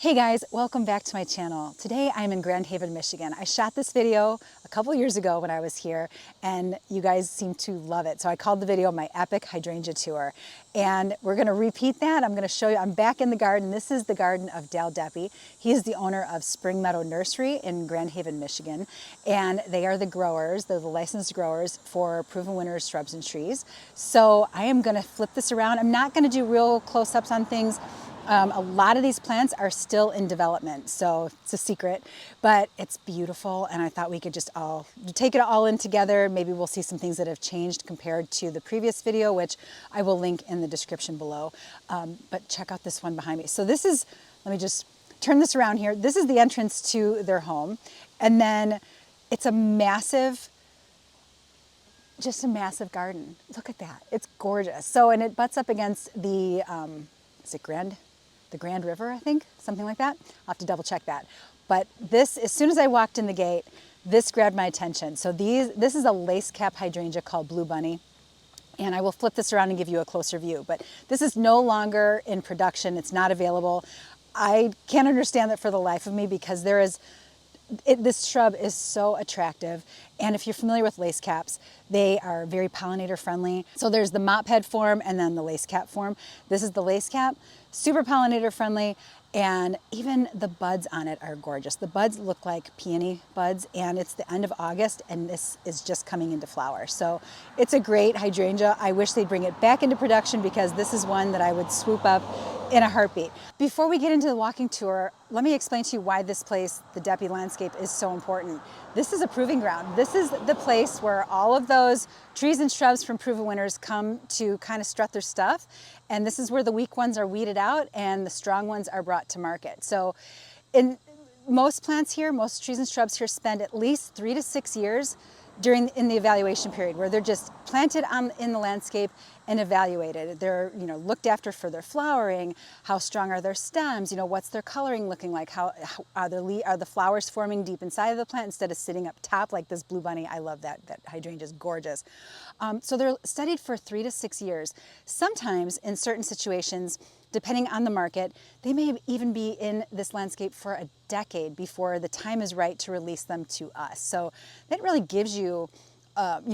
Hey guys, welcome back to my channel. Today I'm in Grand Haven, Michigan. I shot this video a couple years ago when I was here and you guys seem to love it. So I called the video my epic hydrangea tour. And we're gonna repeat that. I'm gonna show you, I'm back in the garden. This is the garden of Dale Deppe. He is the owner of Spring Meadow Nursery in Grand Haven, Michigan. And they are the growers, they're the licensed growers for proven winners, shrubs and trees. So I am gonna flip this around. I'm not gonna do real close-ups on things. A lot of these plants are still in development, so it's a secret, but it's beautiful and I thought we could just all take it all in together. Maybe we'll see some things that have changed compared to the previous video, which I will link in the description below. But check out this one behind me. So this is, let me just turn this around here. This is the entrance to their home. And then it's a massive, just a massive garden. Look at that, it's gorgeous. So, and it butts up against the, is it the Grand River, I think, something like that. I'll have to double check that. But this, as soon as I walked in the gate, this grabbed my attention. So this is a lace cap hydrangea called Blue Bunny. And I will flip this around and give you a closer view. But this is no longer in production. It's not available. I can't understand that for the life of me because there is, this shrub is so attractive. And if you're familiar with lace caps, they are very pollinator friendly. So there's the mop head form and then the lace cap form. This is the lace cap, super pollinator friendly. And even the buds on it are gorgeous. The buds look like peony buds and it's the end of August and this is just coming into flower. So it's a great hydrangea. I wish they'd bring it back into production because this is one that I would swoop up in a heartbeat. Before we get into the walking tour, let me explain to you why this place, the Deppe landscape, is so important. This is a proving ground. This is the place where all of those trees and shrubs from proven winners come to kind of strut their stuff. And this is where the weak ones are weeded out and the strong ones are brought to market. So in most plants here, most trees and shrubs here spend at least 3 to 6 years in the evaluation period where they're just planted in the landscape and evaluated. They're looked after for their flowering, how strong are their stems, what's their coloring looking like, how are the flowers forming deep inside of the plant instead of sitting up top like this Blue Bunny. I love that hydrangea is gorgeous. So they're studied for 3 to 6 years. Sometimes in certain situations, depending on the market, they may even be in this landscape for a decade before the time is right to release them to us. So that really gives you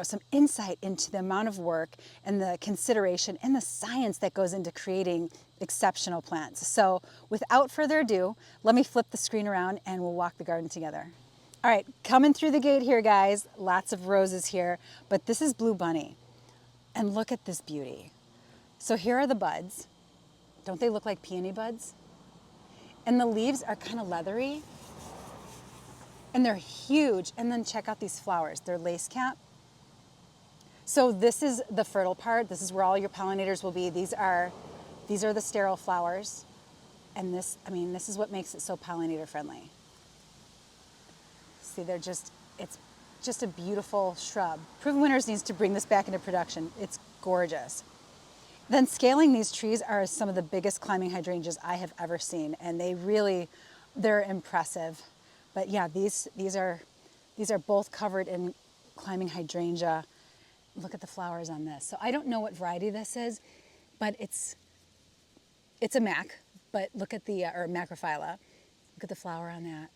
some insight into the amount of work and the consideration and the science that goes into creating exceptional plants. So without further ado, let me flip the screen around and we'll walk the garden together. All right, coming through the gate here, guys, lots of roses here, but this is Blue Bunny. And look at this beauty. So here are the buds. Don't they look like peony buds? And the leaves are kind of leathery and they're huge. And then check out these flowers, they're lace cap. So this is the fertile part. This is where all your pollinators will be. These are the sterile flowers. And this is what makes it so pollinator friendly. See, it's just a beautiful shrub. Proven Winners needs to bring this back into production. It's gorgeous. Then scaling these trees are some of the biggest climbing hydrangeas I have ever seen, and they're impressive. But yeah, these are both covered in climbing hydrangea. Look at the flowers on this. So I don't know what variety this is, but it's a mac. But look at the or macrophylla. Look at the flower on that.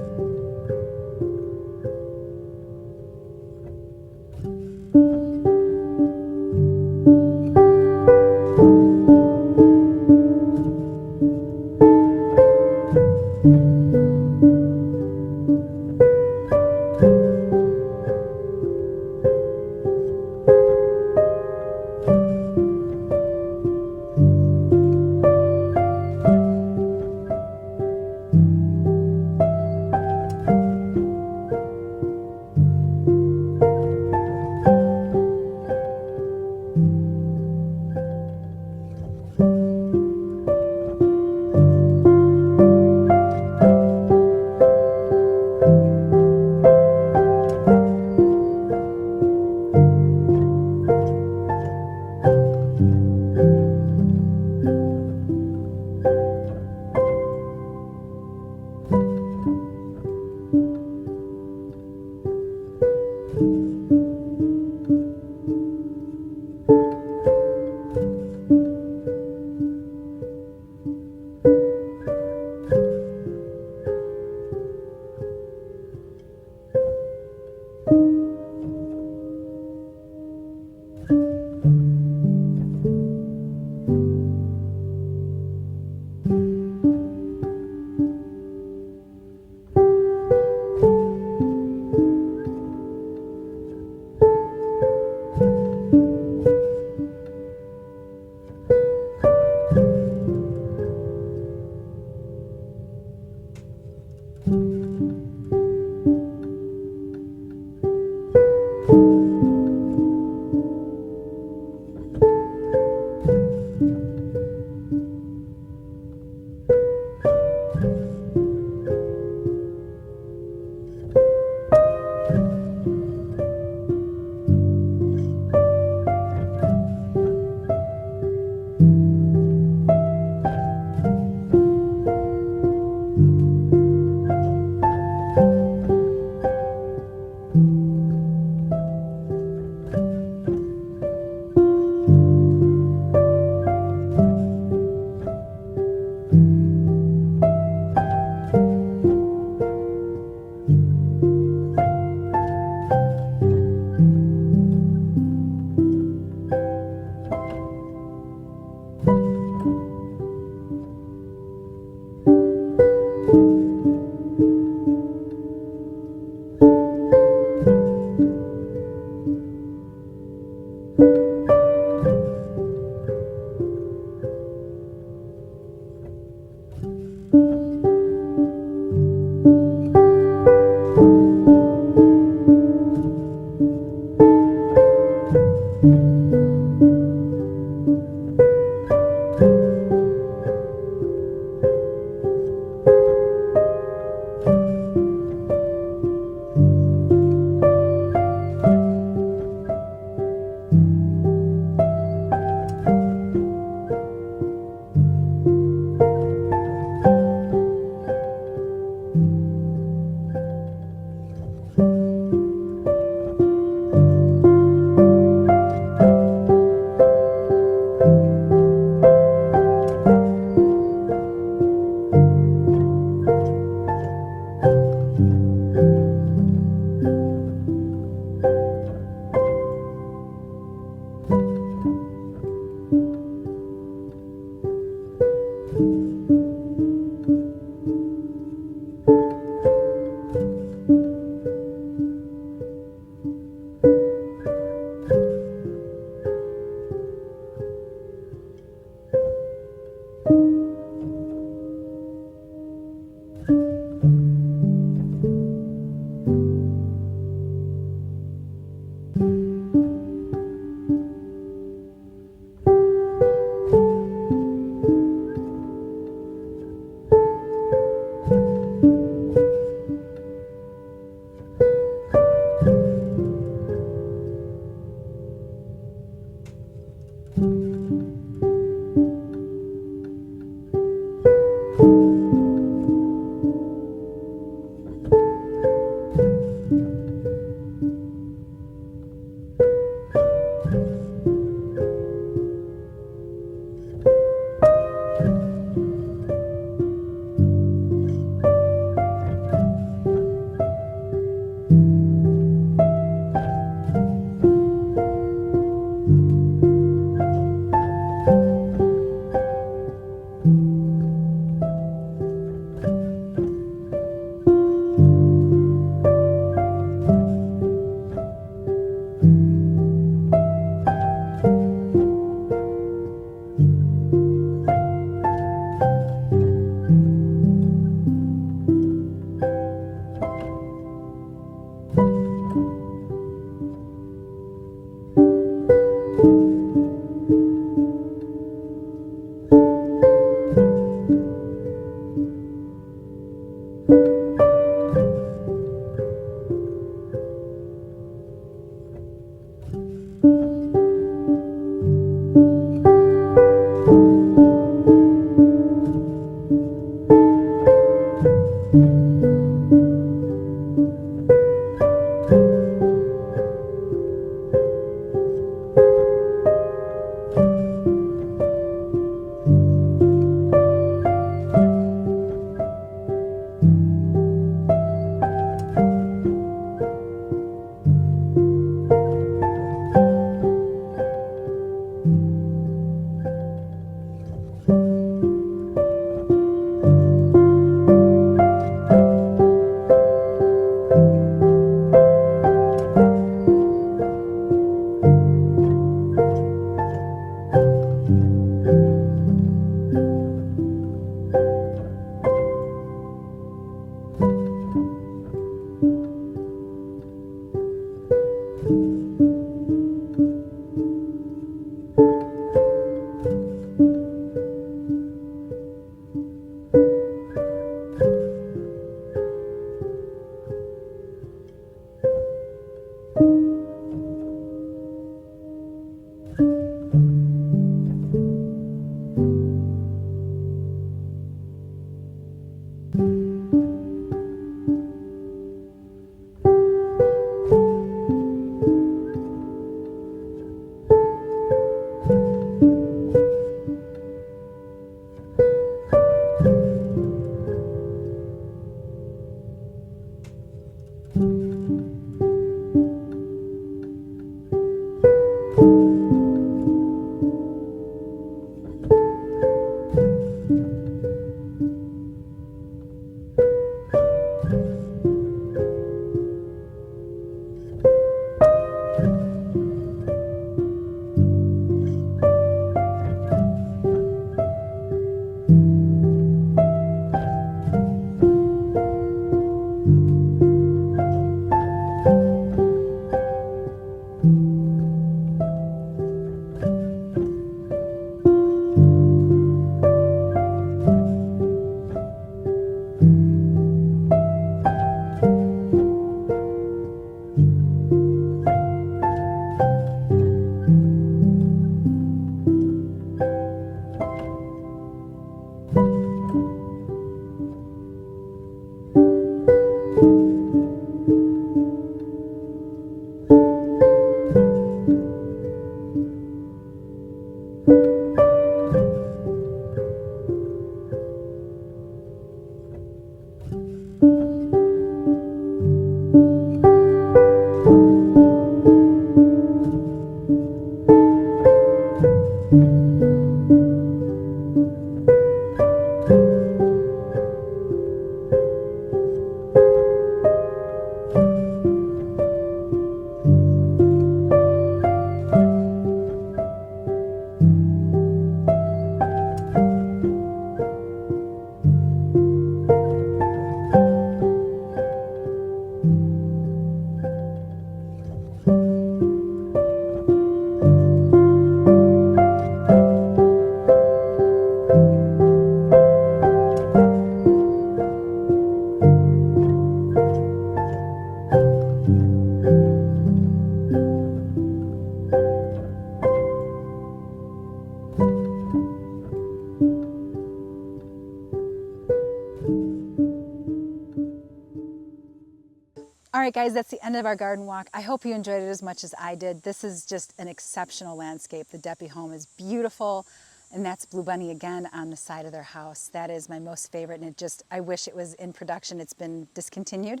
right, guys, that's the end of our garden walk. I hope you enjoyed it as much as I did. This is just an exceptional landscape. The Deppe home is beautiful, and that's Blue Bunny again on the side of their house. That is my most favorite, and I wish it was in production. It's been discontinued.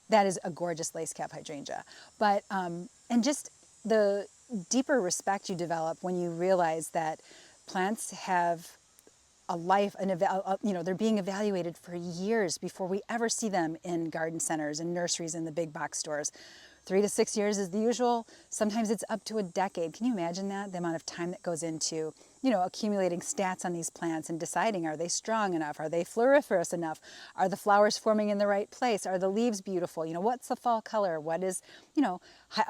That is a gorgeous lace cap hydrangea. But, and just the deeper respect you develop when you realize that plants have a life, they're being evaluated for years before we ever see them in garden centers and nurseries and the big box stores. 3 to 6 years is the usual. Sometimes it's up to a decade. Can you imagine that? The amount of time that goes into, accumulating stats on these plants and deciding, are they strong enough? Are they floriferous enough? Are the flowers forming in the right place? Are the leaves beautiful? What's the fall color? What is,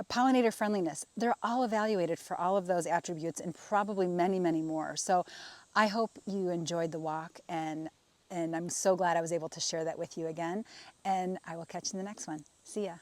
pollinator friendliness? They're all evaluated for all of those attributes and probably many, many more. So I hope you enjoyed the walk, and I'm so glad I was able to share that with you again. And I will catch you in the next one. See ya.